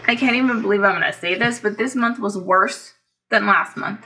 I can't even believe I'm gonna say this, but this month was worse than last month.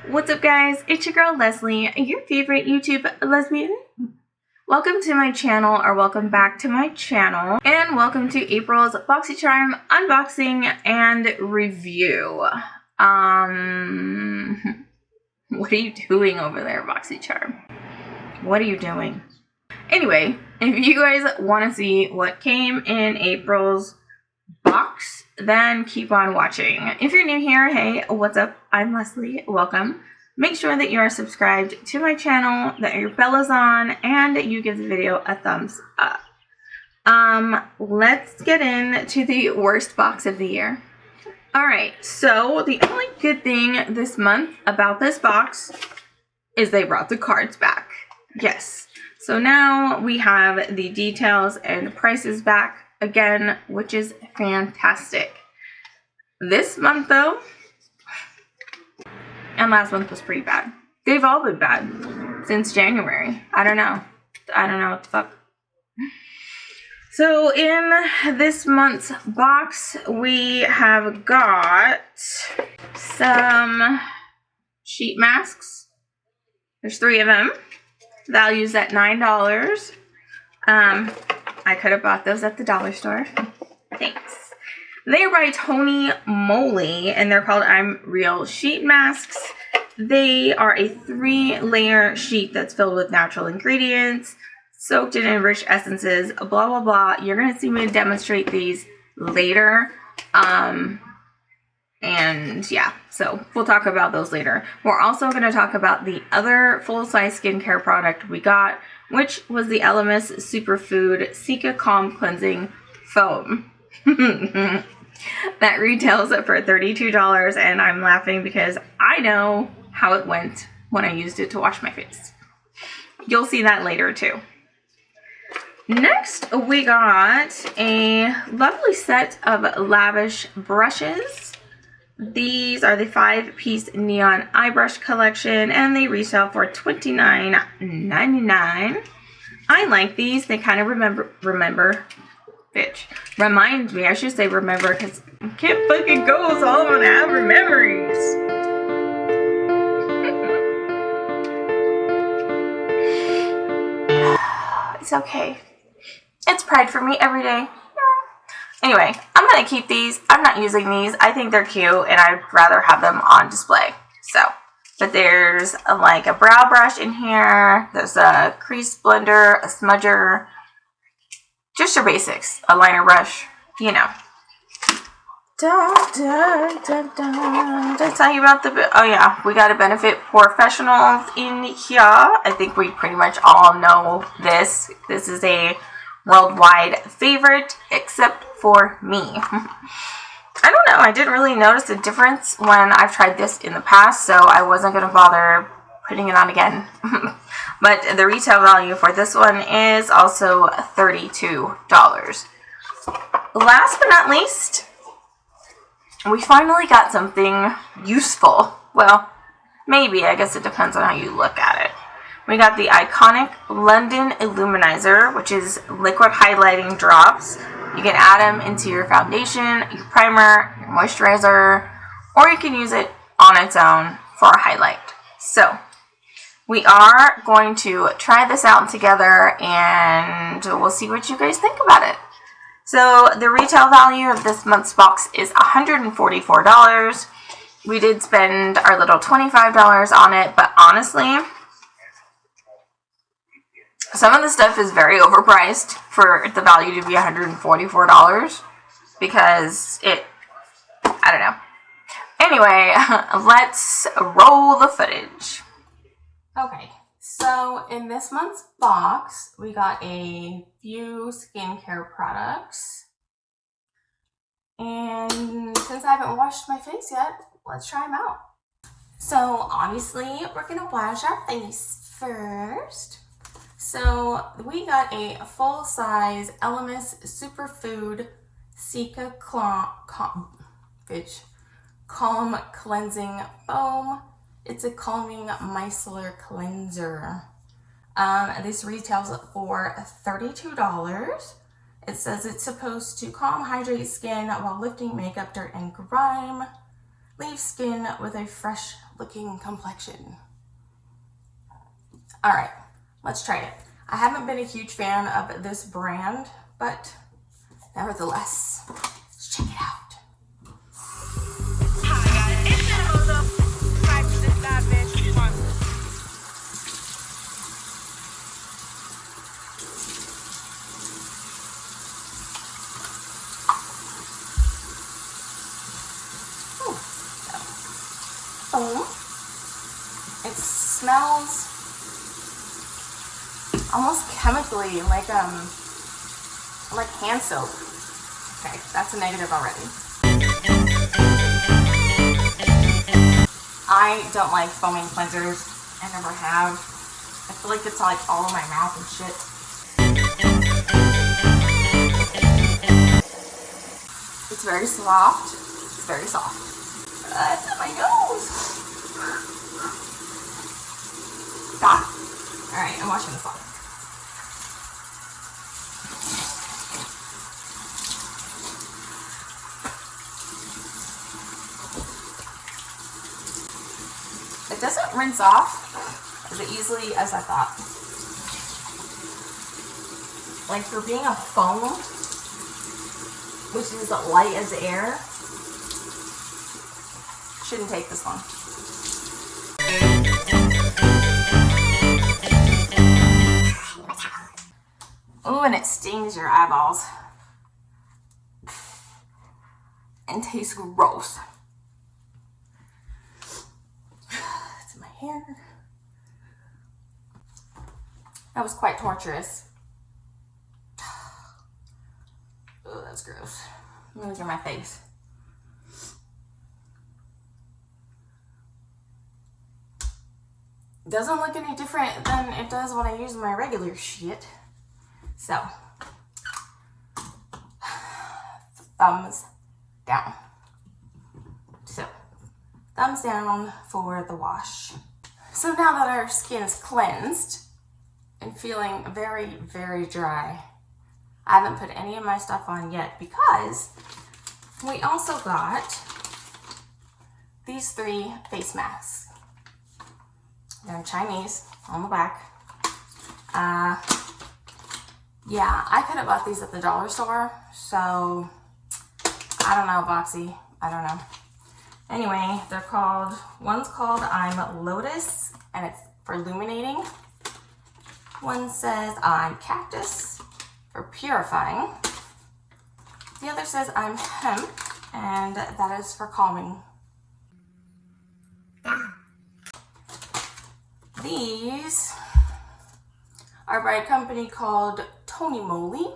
What's up, guys? It's your girl Leslie, your favorite YouTube lesbian. Welcome to my channel, or welcome back to my channel, and welcome to April's Boxycharm unboxing and review. What are you doing over there, Boxycharm? What are you doing? Anyway, if you guys want to see what came in April's box, then keep on watching. If you're new here, hey, what's up? I'm Leslie. Welcome. Make sure that you are subscribed to my channel, that your bell is on, and you give the video a thumbs up. Let's get into the worst box of the year. Alright, so the only good thing this month about this box is they brought the cards back. Yes. So now we have the details and prices back again, which is fantastic. This month, though, and last month was pretty bad. They've all been bad since January. I don't know what the fuck. So in this month's box, we have got some sheet masks. There's 3 of them. Values at $9. I could have bought those at the dollar store. Thanks. They're by Tony Moly, and they're called I'm Real sheet masks. They are a 3-layer sheet that's filled with natural ingredients, soaked in enriched essences, blah, blah, blah. You're going to see me demonstrate these later. And yeah, so we'll talk about those later. We're also going to talk about the other full-size skincare product we got, which was the Elemis Superfood Sika Calm Cleansing Foam. That retails for $32, and I'm laughing because I know how it went when I used it to wash my face. You'll see that later too. Next, we got a lovely set of lavish brushes. These are the 5-piece neon eye brush collection, and they retail for $29.99. I like these. They kind of remind me, I should say remember, because I can't fucking go, so I'm gonna have memories. It's okay. It's Pride for me every day. Anyway, I'm gonna keep these. I'm not using these. I think they're cute, and I'd rather have them on display. So, but there's like a brow brush in here. There's a crease blender, a smudger. Just your basics. A liner brush, you know. Dun, dun, dun, dun. Did I tell you about the... Oh, yeah. We got a Benefit Professionals in here. I think we pretty much all know this. This is a worldwide favorite, except for me. I don't know. I didn't really notice a difference when I've tried this in the past, so I wasn't going to bother putting it on again. But the retail value for this one is also $32. Last but not least, we finally got something useful. Well, maybe. I guess it depends on how you look at it. We got the iconic London Illuminizer, which is liquid highlighting drops. You can add them into your foundation, your primer, your moisturizer, or you can use it on its own for a highlight. So, we are going to try this out together, and we'll see what you guys think about it. So the retail value of this month's box is $144. We did spend our little $25 on it, but honestly, some of the stuff is very overpriced for the value to be $144 because I don't know. Anyway, let's roll the footage. Okay, so in this month's box, we got a few skincare products. And since I haven't washed my face yet, let's try them out. So obviously, we're going to wash our face first. So we got a full-size Elemis Superfood Cica Calm Cleansing Foam. It's a calming micellar cleanser. This retails for $32. It says it's supposed to calm, hydrate skin while lifting makeup, dirt, and grime. Leave skin with a fresh looking complexion. All right, let's try it. I haven't been a huge fan of this brand, but nevertheless, let's check it out. It smells almost chemically like hand soap. Okay, that's a negative already. I don't like foaming cleansers. I never have. I feel like it's like all in my mouth and shit. It's very soft. It's very soft. It's in my nose. Stop. Alright, I'm washing this off. It doesn't rinse off as easily as I thought. Like for being a foam, which is light as air, shouldn't take this long. Oh, and it stings your eyeballs. And tastes gross. It's in my hair. That was quite torturous. Oh, that's gross. Let me look at my face. Doesn't look any different than it does when I use my regular shit. So, thumbs down. So, thumbs down for the wash. So now that our skin is cleansed and feeling very, very dry, I haven't put any of my stuff on yet because we also got these 3 face masks. They're in Chinese on the back. Yeah, I could have bought these at the dollar store, so I don't know, Boxy. I don't know. Anyway, one's called I'm Lotus, and it's for illuminating. One says I'm Cactus for purifying. The other says I'm Hemp, and that is for calming. These are by a company called Tony Moly.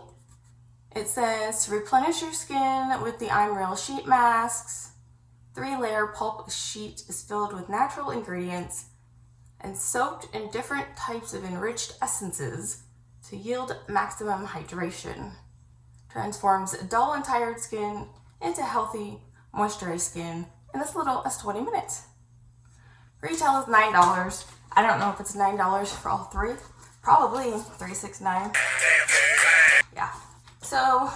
It says to replenish your skin with the I'm Real sheet masks. 3-layer pulp sheet is filled with natural ingredients and soaked in different types of enriched essences to yield maximum hydration. Transforms dull and tired skin into healthy, moisturized skin in as little as 20 minutes. Retail is $9. I don't know if it's $9 for all 3. Probably $3.69. Yeah. So I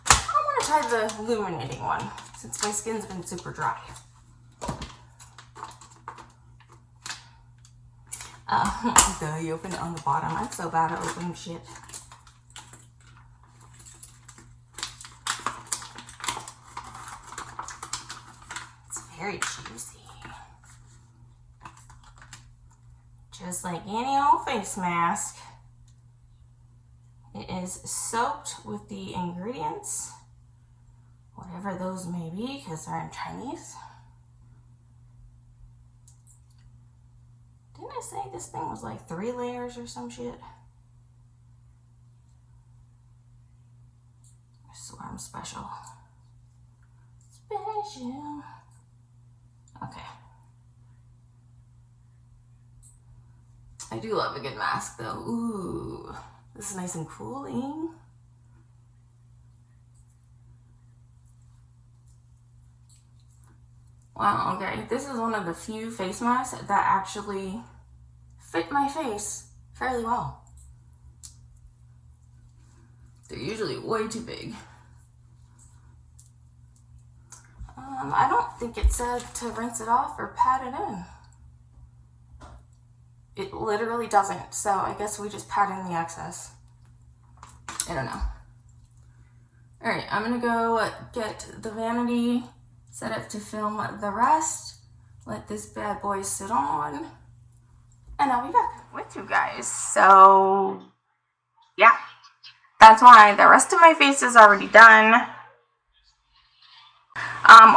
want to try the illuminating one since my skin's been super dry. You open it on the bottom. I'm so bad at opening shit. It's very juicy. Just like any old face mask, it is soaked with the ingredients, whatever those may be, because they're in Chinese. Didn't I say this thing was like 3 layers or some shit? I swear I'm special. Special. Okay. I do love a good mask though. Ooh, this is nice and cooling. Wow, okay, this is one of the few face masks that actually fit my face fairly well. They're usually way too big. I don't think it said to rinse it off or pat it in. It literally doesn't, so I guess we just pat in the excess. I don't know. Alright, I'm gonna go get the vanity set up to film the rest. Let this bad boy sit on, and I'll be back with you guys. So, yeah. That's why the rest of my face is already done.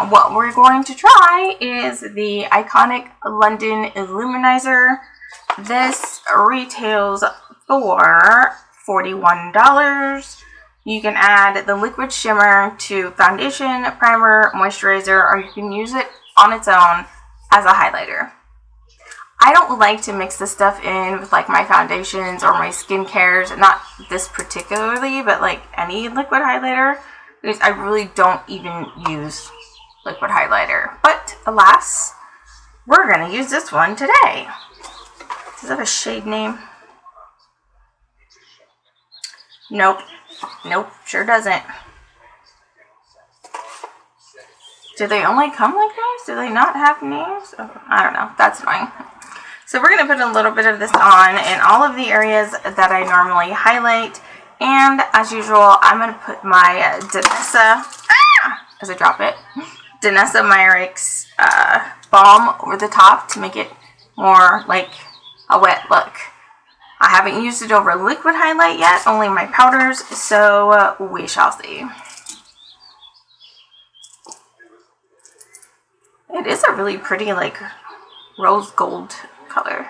What we're going to try is the iconic London Illuminizer. This retails for $41. You can add the liquid shimmer to foundation, primer, moisturizer, or you can use it on its own as a highlighter. I don't like to mix this stuff in with like my foundations or my skincares, not this particularly, but like any liquid highlighter, because I really don't even use liquid highlighter. But alas, we're gonna use this one today. Does it have a shade name? Nope. Nope, sure doesn't. Do they only come like this? Do they not have names? Oh, I don't know. That's fine. So we're going to put a little bit of this on in all of the areas that I normally highlight. And as usual, I'm going to put my Danessa, as I drop it, Danessa Myricks balm over the top to make it more like a wet look. I haven't used it over liquid highlight yet, only my powders, so we shall see. It is a really pretty, like, rose gold color.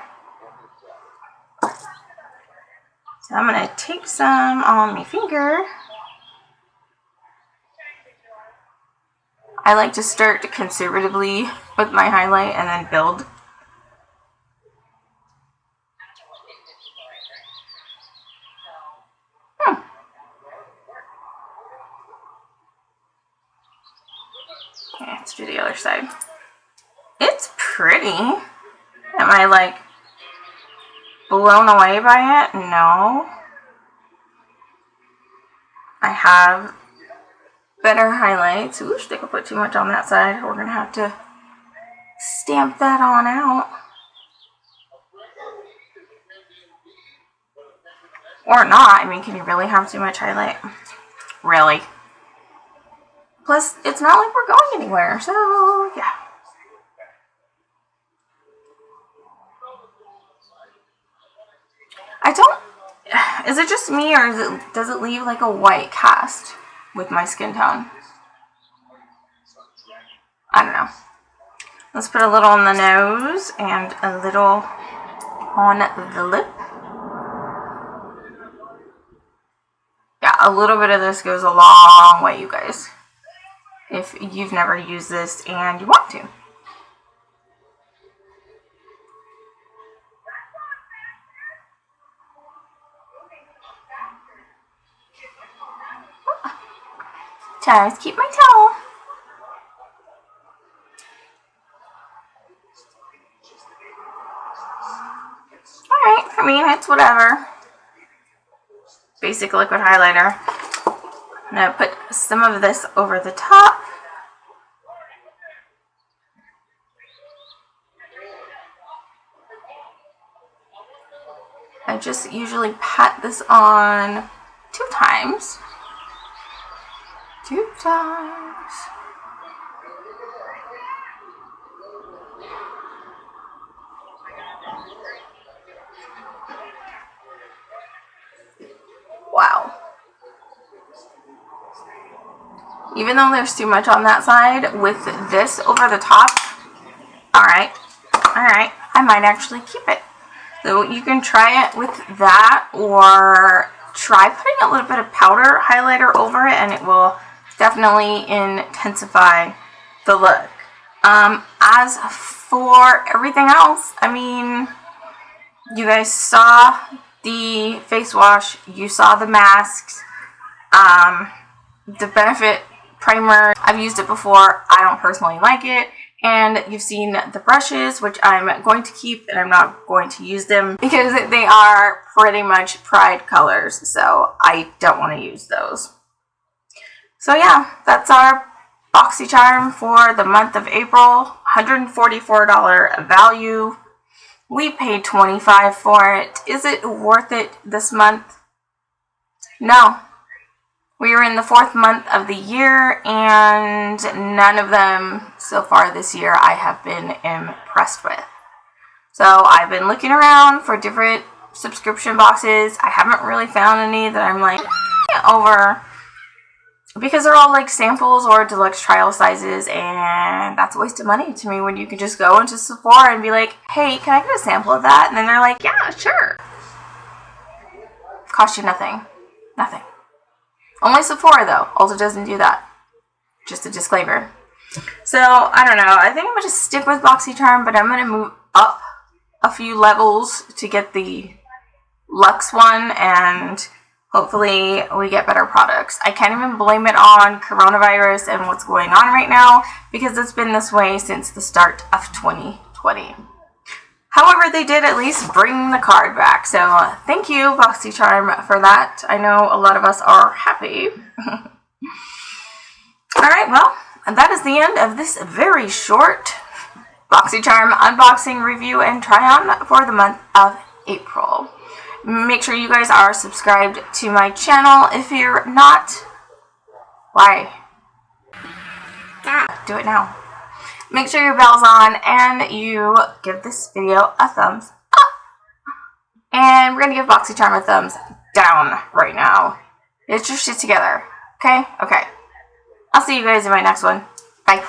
So I'm going to take some on my finger. I like to start conservatively with my highlight and then build. Okay, let's do the other side. It's pretty. Am I like blown away by it? No. I have better highlights. Ooh, I think I put too much on that side. We're going to have to stamp that on out. Or not. I mean, can you really have too much highlight? Really? Plus, it's not like we're going anywhere, so yeah. I don't, is it just me or does it leave like a white cast with my skin tone? I don't know. Let's put a little on the nose and a little on the lip. Yeah, a little bit of this goes a long way, you guys. If you've never used this and you want to. Just keep my towel. Alright, I mean, it's whatever. Basic liquid highlighter. I'm going to put some of this over the top. I just usually pat this on 2 times. 2 times. Wow. Even though there's too much on that side, with this over the top, alright, I might actually keep it. So you can try it with that, or try putting a little bit of powder highlighter over it, and it will definitely intensify the look. As for everything else, I mean, You guys saw the face wash. You saw the masks. The Benefit primer, I've used it before. I don't personally like it. And you've seen the brushes, which I'm going to keep, and I'm not going to use them because they are pretty much Pride colors, so I don't want to use those. So yeah, that's our Boxycharm for the month of April. $144 value. We paid $25 for it. Is it worth it this month? No. We are in the 4th month of the year, and none of them so far this year I have been impressed with. So I've been looking around for different subscription boxes. I haven't really found any that I'm like over, because they're all like samples or deluxe trial sizes, and that's a waste of money to me when you can just go into Sephora and be like, hey, can I get a sample of that? And then they're like, yeah, sure. Cost you nothing. Nothing. Only Sephora, though. Ulta doesn't do that. Just a disclaimer. So, I don't know. I think I'm going to stick with Boxycharm, but I'm going to move up a few levels to get the Luxe one, and hopefully we get better products. I can't even blame it on coronavirus and what's going on right now, because it's been this way since the start of 2020. However, they did at least bring the card back, so thank you, Boxycharm, for that. I know a lot of us are happy. Alright, well, that is the end of this very short Boxycharm unboxing, review, and try-on for the month of April. Make sure you guys are subscribed to my channel. If you're not, why? Do it now. Make sure your bell's on and you give this video a thumbs up. And we're going to give Boxycharm a thumbs down right now. Get your shit together. Okay? Okay. I'll see you guys in my next one. Bye.